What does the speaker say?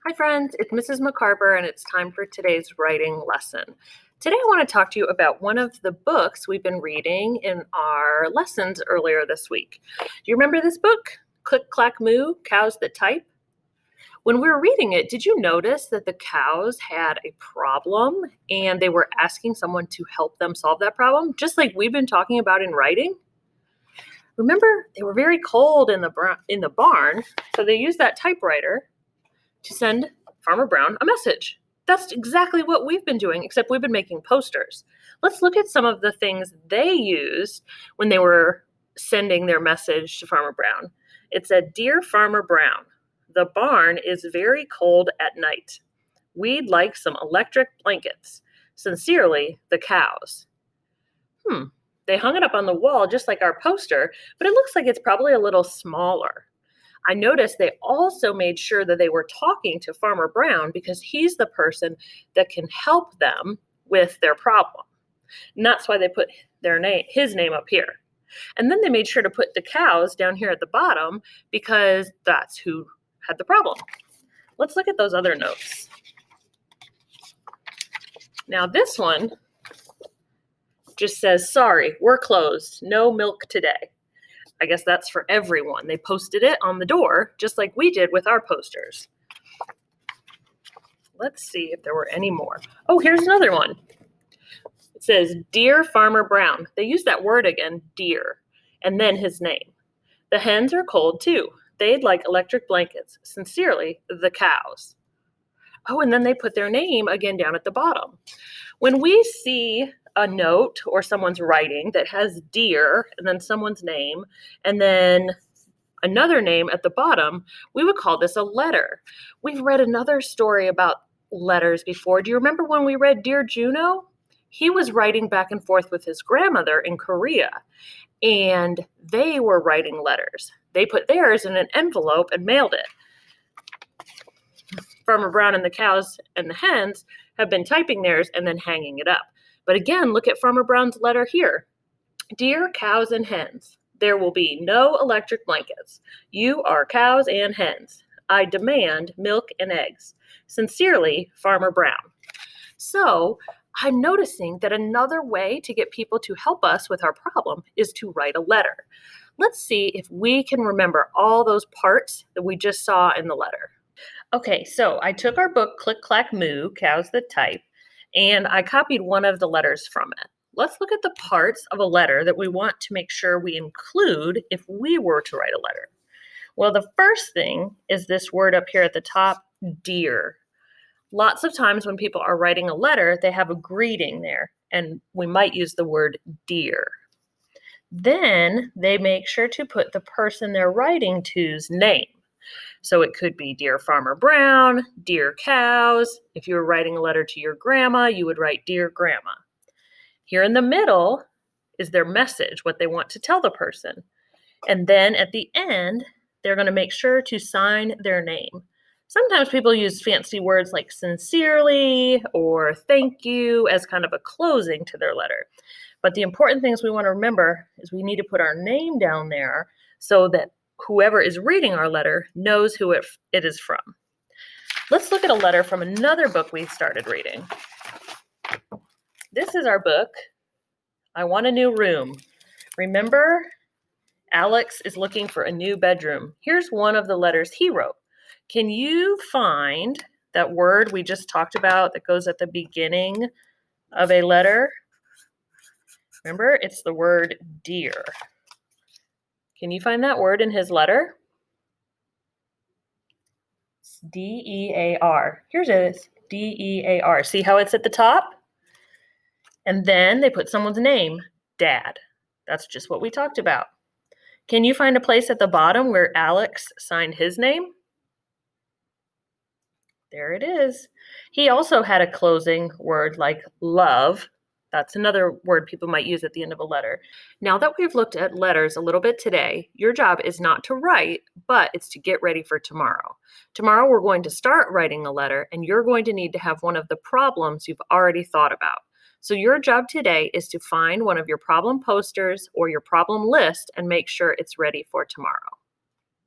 Hi, friends. It's Mrs. McCarver, and it's time for today's writing lesson. Today, I want to talk to you about one of the books we've been reading in our lessons earlier this week. Do you remember this book? Click, Clack, Moo, Cows That Type? When we were reading it, did you notice that the cows had a problem and they were asking someone to help them solve that problem, just like we've been talking about in writing? Remember, they were very cold in the barn, so they used that typewriter to send Farmer Brown a message. That's exactly what we've been doing, except we've been making posters. Let's look at some of the things they used when they were sending their message to Farmer Brown. It said, "Dear Farmer Brown, the barn is very cold at night. We'd like some electric blankets. Sincerely, the cows." They hung it up on the wall just like our poster, but it looks like it's probably a little smaller. I noticed they also made sure that they were talking to Farmer Brown because he's the person that can help them with their problem. And that's why they put his name up here. And then they made sure to put the cows down here at the bottom because that's who had the problem. Let's look at those other notes. Now this one just says, "Sorry, we're closed. No milk today." I guess that's for everyone. They posted it on the door, just like we did with our posters. Let's see if there were any more. Oh, here's another one. It says, "Dear Farmer Brown." They used that word again, dear, and then his name. "The hens are cold too. They'd like electric blankets. Sincerely, the cows." Oh, and then they put their name again down at the bottom. When we see a note or someone's writing that has dear and then someone's name and then another name at the bottom, we would call this a letter. We've read another story about letters before. Do you remember when we read Dear Juno? He was writing back and forth with his grandmother in Korea, and they were writing letters. They put theirs in an envelope and mailed it. Farmer Brown and the cows and the hens have been typing theirs and then hanging it up. But again, look at Farmer Brown's letter here. "Dear cows and hens, there will be no electric blankets. You are cows and hens. I demand milk and eggs. Sincerely, Farmer Brown." So I'm noticing that another way to get people to help us with our problem is to write a letter. Let's see if we can remember all those parts that we just saw in the letter. Okay, so I took our book, Click, Clack, Moo, Cows That Type, and I copied one of the letters from it. Let's look at the parts of a letter that we want to make sure we include if we were to write a letter. Well, the first thing is this word up here at the top, dear. Lots of times when people are writing a letter, they have a greeting there, and we might use the word dear. Then they make sure to put the person they're writing to's name. So it could be Dear Farmer Brown, Dear Cows. If you were writing a letter to your grandma, you would write Dear Grandma. Here in the middle is their message, what they want to tell the person. And then at the end, they're going to make sure to sign their name. Sometimes people use fancy words like sincerely or thank you as kind of a closing to their letter. But the important things we want to remember is we need to put our name down there so that whoever is reading our letter knows who it is from. Let's look at a letter from another book we started reading. This is our book, I Want a New Room. Remember, Alex is looking for a new bedroom. Here's one of the letters he wrote. Can you find that word we just talked about that goes at the beginning of a letter? Remember, it's the word dear. Can you find that word in his letter? It's D-E-A-R. Here's it is, D-E-A-R. See how it's at the top? And then they put someone's name, Dad. That's just what we talked about. Can you find a place at the bottom where Alex signed his name? There it is. He also had a closing word like love. That's another word people might use at the end of a letter. Now that we've looked at letters a little bit today, your job is not to write, but it's to get ready for tomorrow. Tomorrow we're going to start writing a letter, and you're going to need to have one of the problems you've already thought about. So your job today is to find one of your problem posters or your problem list and make sure it's ready for tomorrow.